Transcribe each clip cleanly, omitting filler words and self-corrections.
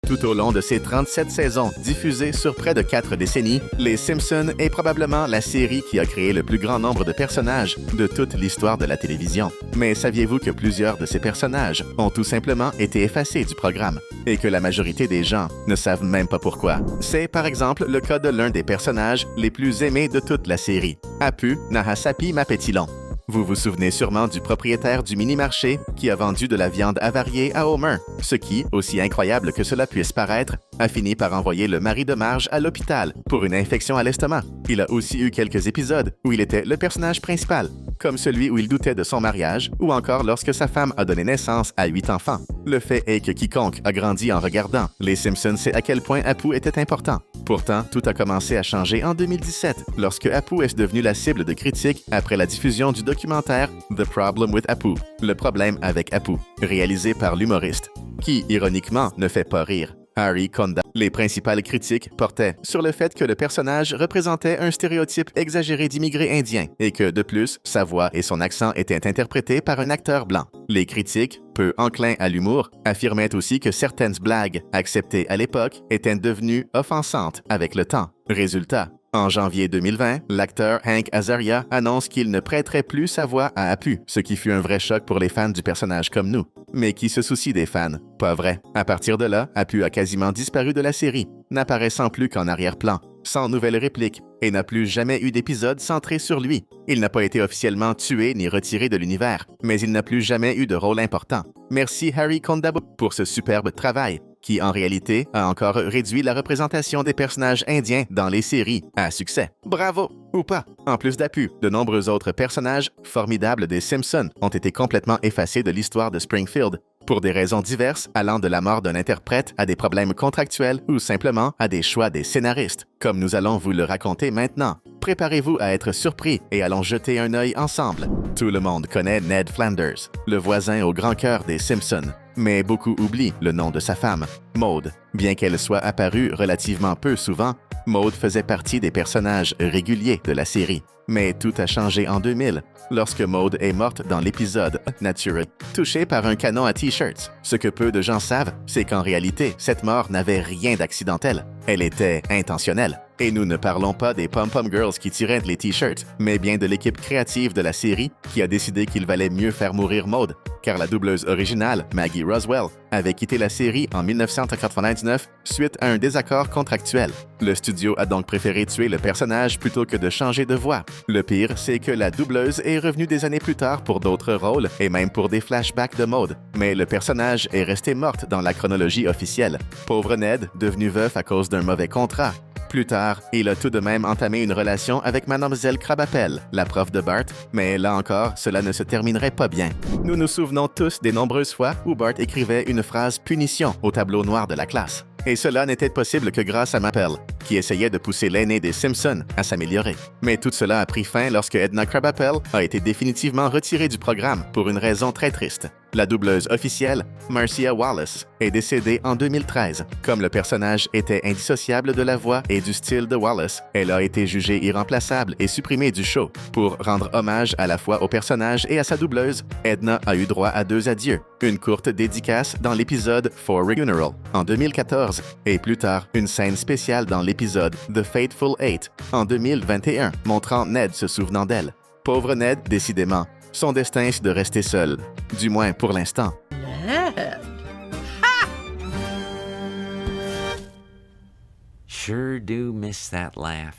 Tout au long de ses 37 saisons diffusées sur près de 4 décennies, Les Simpsons est probablement la série qui a créé le plus grand nombre de personnages de toute l'histoire de la télévision. Mais saviez-vous que plusieurs de ces personnages ont tout simplement été effacés du programme et que la majorité des gens ne savent même pas pourquoi? C'est par exemple le cas de l'un des personnages les plus aimés de toute la série, Apu Nahasapi Mapetilon. Vous vous souvenez sûrement du propriétaire du mini-marché qui a vendu de la viande avariée à Homer, ce qui, aussi incroyable que cela puisse paraître, a fini par envoyer le mari de Marge à l'hôpital pour une infection à l'estomac. Il a aussi eu quelques épisodes où il était le personnage principal, comme celui où il doutait de son mariage ou encore lorsque sa femme a donné naissance à 8 enfants. Le fait est que quiconque a grandi en regardant Les Simpsons sait à quel point Apu était important. Pourtant, tout a commencé à changer en 2017, lorsque Apu est devenu la cible de critiques après la diffusion du documentaire The Problem with Apu, le problème avec Apu, réalisé par l'humoriste, qui, ironiquement, ne fait pas rire, Hari Kondabolu. Les principales critiques portaient sur le fait que le personnage représentait un stéréotype exagéré d'immigrés indiens et que, de plus, sa voix et son accent étaient interprétés par un acteur blanc. Les critiques, peu enclins à l'humour, affirmaient aussi que certaines blagues, acceptées à l'époque, étaient devenues offensantes avec le temps. Résultat, en janvier 2020, l'acteur Hank Azaria annonce qu'il ne prêterait plus sa voix à Apu, ce qui fut un vrai choc pour les fans du personnage comme nous. Mais qui se soucie des fans? Pas vrai. À partir de là, Apu a quasiment disparu de la série, n'apparaissant plus qu'en arrière-plan, sans nouvelles répliques, et n'a plus jamais eu d'épisode centré sur lui. Il n'a pas été officiellement tué ni retiré de l'univers, mais il n'a plus jamais eu de rôle important. Merci Hari Kondabolu pour ce superbe travail, qui en réalité a encore réduit la représentation des personnages indiens dans les séries à succès. Bravo! Ou pas. En plus d'Apu, de nombreux autres personnages formidables des Simpsons ont été complètement effacés de l'histoire de Springfield, pour des raisons diverses allant de la mort d'un interprète à des problèmes contractuels ou simplement à des choix des scénaristes, comme nous allons vous le raconter maintenant. Préparez-vous à être surpris et allons jeter un œil ensemble. Tout le monde connaît Ned Flanders, le voisin au grand cœur des Simpsons, mais beaucoup oublient le nom de sa femme, Maude. Bien qu'elle soit apparue relativement peu souvent, Maude faisait partie des personnages réguliers de la série. Mais tout a changé en 2000, lorsque Maude est morte dans l'épisode Natural, touchée par un canon à t-shirts. Ce que peu de gens savent, c'est qu'en réalité, cette mort n'avait rien d'accidentel. Elle était intentionnelle. Et nous ne parlons pas des Pom-Pom Girls qui tiraient les t-shirts, mais bien de l'équipe créative de la série qui a décidé qu'il valait mieux faire mourir Maude, car la doubleuse originale, Maggie Roswell, avait quitté la série en 1999 suite à un désaccord contractuel. Le studio a donc préféré tuer le personnage plutôt que de changer de voix. Le pire, c'est que la doubleuse est revenue des années plus tard pour d'autres rôles et même pour des flashbacks de Maude, mais le personnage est resté morte dans la chronologie officielle. Pauvre Ned, devenu veuf à cause d'un mauvais contrat. Plus tard, il a tout de même entamé une relation avec Mademoiselle Krabappel, la prof de Bart, mais là encore, cela ne se terminerait pas bien. Nous nous souvenons tous des nombreuses fois où Bart écrivait une phrase punition au tableau noir de la classe. Et cela n'était possible que grâce à Mappel, qui essayait de pousser l'aîné des Simpsons à s'améliorer. Mais tout cela a pris fin lorsque Edna Krabappel a été définitivement retirée du programme pour une raison très triste. La doubleuse officielle, Marcia Wallace, est décédée en 2013. Comme le personnage était indissociable de la voix et du style de Wallace, elle a été jugée irremplaçable et supprimée du show. Pour rendre hommage à la fois au personnage et à sa doubleuse, Edna a eu droit à 2 adieux, une courte dédicace dans l'épisode For Funeral en 2014 et plus tard une scène spéciale dans l'épisode The Fateful Eight en 2021, montrant Ned se souvenant d'elle. Pauvre Ned, décidément. Son destin est de rester seul, du moins pour l'instant. Sure do miss that laugh.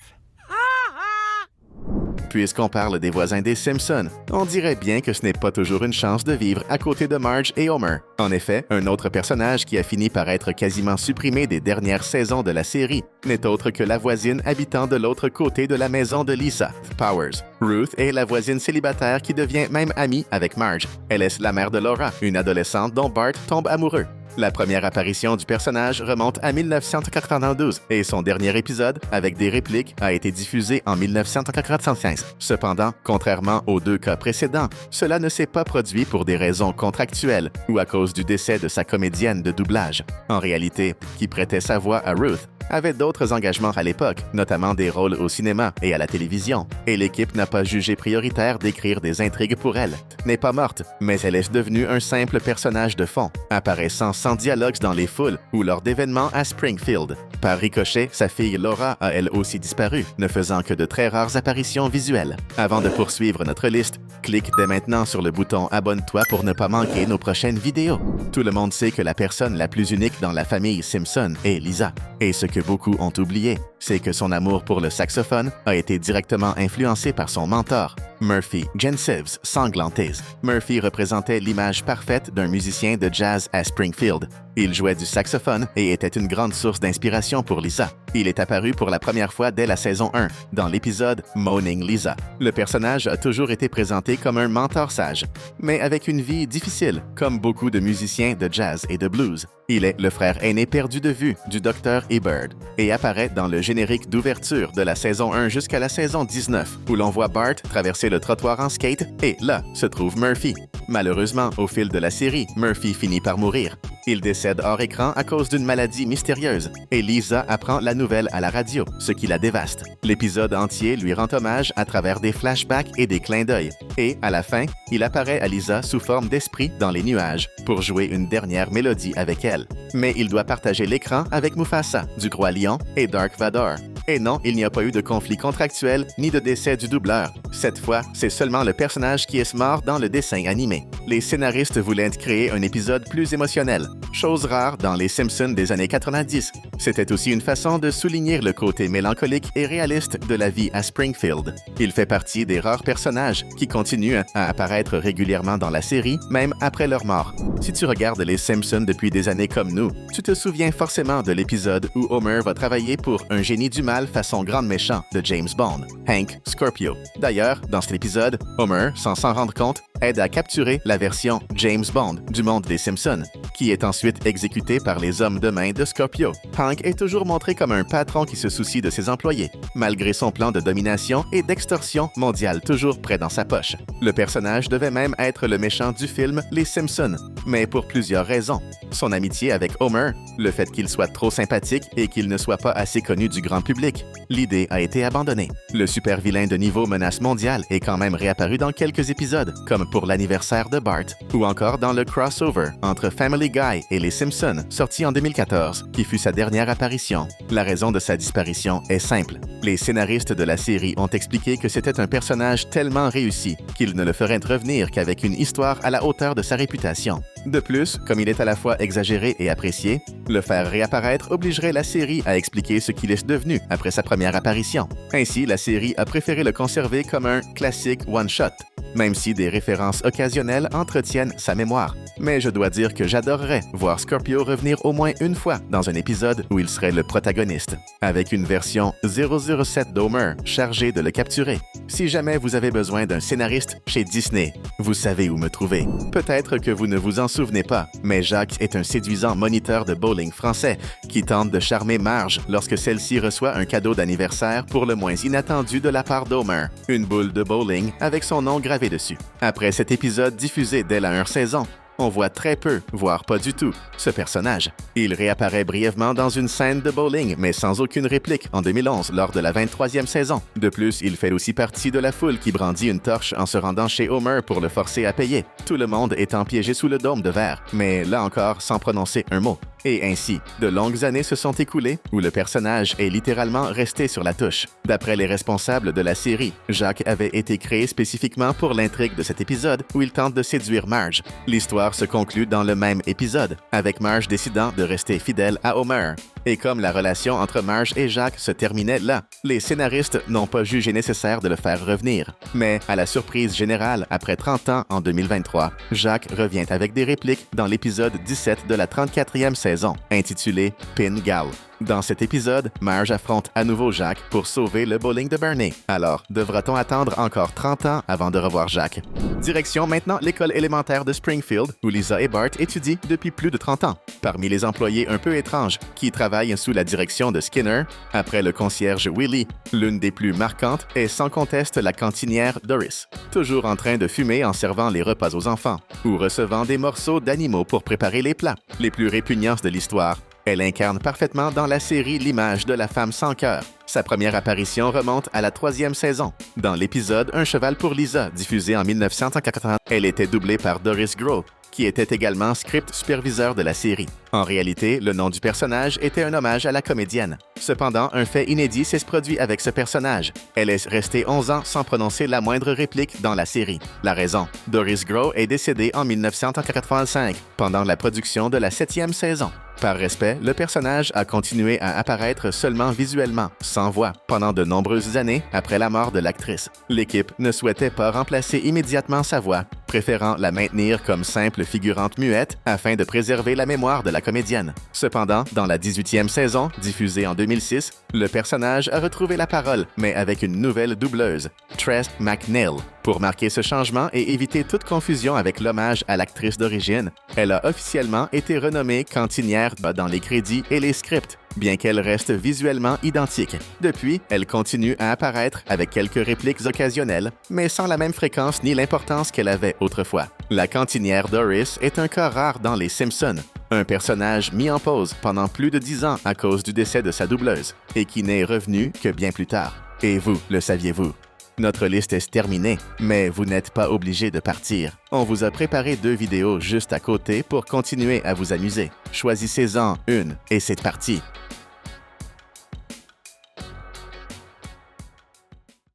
Puisqu'on parle des voisins des Simpsons, on dirait bien que ce n'est pas toujours une chance de vivre à côté de Marge et Homer. En effet, un autre personnage qui a fini par être quasiment supprimé des dernières saisons de la série n'est autre que la voisine habitant de l'autre côté de la maison de Lisa, Powers. Ruth est la voisine célibataire qui devient même amie avec Marge. Elle est la mère de Laura, une adolescente dont Bart tombe amoureux. La première apparition du personnage remonte à 1992 et son dernier épisode, avec des répliques, a été diffusé en 1995. Cependant, contrairement aux 2 cas précédents, cela ne s'est pas produit pour des raisons contractuelles ou à cause du décès de sa comédienne de doublage. En réalité, qui prêtait sa voix à Ruth, avait d'autres engagements à l'époque, notamment des rôles au cinéma et à la télévision, et l'équipe n'a pas jugé prioritaire d'écrire des intrigues pour elle. N'est pas morte, mais elle est devenue un simple personnage de fond, apparaissant sans dialogue dans les foules ou lors d'événements à Springfield. Par ricochet, sa fille Laura a elle aussi disparu, ne faisant que de très rares apparitions visuelles. Avant de poursuivre notre liste, clique dès maintenant sur le bouton « Abonne-toi » pour ne pas manquer nos prochaines vidéos. Tout le monde sait que la personne la plus unique dans la famille Simpson est Lisa. Et ce que beaucoup ont oublié, c'est que son amour pour le saxophone a été directement influencé par son mentor, Murphy Gensivs Sanglantes. Murphy représentait l'image parfaite d'un musicien de jazz à Springfield. Il jouait du saxophone et était une grande source d'inspiration pour Lisa. Il est apparu pour la première fois dès la saison 1, dans l'épisode Moaning Lisa. Le personnage a toujours été présenté comme un mentor sage, mais avec une vie difficile, comme beaucoup de musiciens de jazz et de blues. Il est le frère aîné perdu de vue du Dr. Hibbert et apparaît dans le générique d'ouverture de la saison 1 jusqu'à la saison 19, où l'on voit Bart traverser le trottoir en skate et là se trouve Murphy. Malheureusement, au fil de la série, Murphy finit par mourir. Il décède hors écran à cause d'une maladie mystérieuse et Lisa apprend la nouvelle à la radio, ce qui la dévaste. L'épisode entier lui rend hommage à travers des flashbacks et des clins d'œil. Et, à la fin, il apparaît à Lisa sous forme d'esprit dans les nuages pour jouer une dernière mélodie avec elle. Mais il doit partager l'écran avec Mufasa, du Roi Lion, et Dark Vador. Et non, il n'y a pas eu de conflit contractuel ni de décès du doubleur. Cette fois, c'est seulement le personnage qui est mort dans le dessin animé. Les scénaristes voulaient créer un épisode plus émotionnel, chose rare dans les Simpsons des années 90. C'était aussi une façon de souligner le côté mélancolique et réaliste de la vie à Springfield. Il fait partie des rares personnages qui continuent à apparaître régulièrement dans la série, même après leur mort. Si tu regardes les Simpsons depuis des années comme nous, tu te souviens forcément de l'épisode où Homer va travailler pour un génie du mal façon grande méchant de James Bond, Hank Scorpio. D'ailleurs, dans cet épisode, Homer, sans s'en rendre compte, aide à capturer la version James Bond du monde des Simpsons, qui est ensuite exécutée par les hommes de main de Scorpio. Hank est toujours montré comme un patron qui se soucie de ses employés, malgré son plan de domination et d'extorsion mondiale toujours près dans sa poche. Le personnage devait même être le méchant du film Les Simpsons, mais pour plusieurs raisons. Son amitié avec Homer, le fait qu'il soit trop sympathique et qu'il ne soit pas assez connu du grand public. L'idée a été abandonnée. Le super vilain de niveau menace mondiale est quand même réapparu dans quelques épisodes, comme pour l'anniversaire de Bart, ou encore dans le crossover entre Family Guy et Les Simpsons, sorti en 2014, qui fut sa dernière apparition. La raison de sa disparition est simple. Les scénaristes de la série ont expliqué que c'était un personnage tellement réussi qu'il ne le ferait revenir qu'avec une histoire à la hauteur de sa réputation. De plus, comme il est à la fois exagéré et apprécié, le faire réapparaître obligerait la série à expliquer ce qu'il est devenu après sa première apparition. Ainsi, la série a préféré le conserver comme un classique one-shot, même si des références occasionnelles entretiennent sa mémoire. Mais je dois dire que j'adorerais voir Scorpio revenir au moins une fois dans un épisode où il serait le protagoniste, avec une version 007 d'Homer chargée de le capturer. Si jamais vous avez besoin d'un scénariste chez Disney, vous savez où me trouver. Peut-être que vous ne vous en souvenez pas, mais Jacques est un séduisant moniteur de bowling français qui tente de charmer Marge lorsque celle-ci reçoit un cadeau d'anniversaire pour le moins inattendu de la part d'Homer, une boule de bowling avec son nom gravé dessus. Après cet épisode diffusé dès la 1 saison, on voit très peu, voire pas du tout, ce personnage. Il réapparaît brièvement dans une scène de bowling, mais sans aucune réplique en 2011 lors de la 23e saison. De plus, il fait aussi partie de la foule qui brandit une torche en se rendant chez Homer pour le forcer à payer. Tout le monde étant piégé sous le dôme de verre, mais là encore sans prononcer un mot. Et ainsi, de longues années se sont écoulées où le personnage est littéralement resté sur la touche. D'après les responsables de la série, Jacques avait été créé spécifiquement pour l'intrigue de cet épisode où il tente de séduire Marge. L'histoire se conclut dans le même épisode, avec Marge décidant de rester fidèle à Homer. Et comme la relation entre Marge et Jacques se terminait là, les scénaristes n'ont pas jugé nécessaire de le faire revenir. Mais, à la surprise générale, après 30 ans en 2023, Jacques revient avec des répliques dans l'épisode 17 de la 34e saison, intitulé Pin Gal. Dans cet épisode, Marge affronte à nouveau Jacques pour sauver le bowling de Bernie. Alors, devra-t-on attendre encore 30 ans avant de revoir Jacques? Direction maintenant l'école élémentaire de Springfield, où Lisa et Bart étudient depuis plus de 30 ans. Parmi les employés un peu étranges qui travaillent sous la direction de Skinner, après le concierge Willie, l'une des plus marquantes est sans conteste la cantinière Doris, toujours en train de fumer en servant les repas aux enfants, ou recevant des morceaux d'animaux pour préparer les plats. Les plus répugnants de l'histoire Elle incarne parfaitement dans la série l'image de la femme sans cœur. Sa première apparition remonte à la 3e saison. Dans l'épisode Un cheval pour Lisa, diffusé en 1980, elle était doublée par Doris Groh, qui était également script superviseur de la série. En réalité, le nom du personnage était un hommage à la comédienne. Cependant, un fait inédit s'est produit avec ce personnage. Elle est restée 11 ans sans prononcer la moindre réplique dans la série. La raison, Doris Groh est décédée en 1985, pendant la production de la 7e saison. Par respect, le personnage a continué à apparaître seulement visuellement, sans voix, pendant de nombreuses années après la mort de l'actrice. L'équipe ne souhaitait pas remplacer immédiatement sa voix, préférant la maintenir comme simple figurante muette afin de préserver la mémoire de la comédienne. Cependant, dans la 18e saison, diffusée en 2006, le personnage a retrouvé la parole, mais avec une nouvelle doubleuse, Tress MacNeille. Pour marquer ce changement et éviter toute confusion avec l'hommage à l'actrice d'origine, elle a officiellement été renommée cantinière dans les crédits et les scripts, bien qu'elle reste visuellement identique. Depuis, elle continue à apparaître avec quelques répliques occasionnelles, mais sans la même fréquence ni l'importance qu'elle avait autrefois. La cantinière Doris est un cas rare dans Les Simpsons, un personnage mis en pause pendant plus de 10 ans à cause du décès de sa doubleuse, et qui n'est revenu que bien plus tard. Et vous, le saviez-vous? Notre liste est terminée, mais vous n'êtes pas obligé de partir. On vous a préparé 2 vidéos juste à côté pour continuer à vous amuser. Choisissez-en une et c'est parti!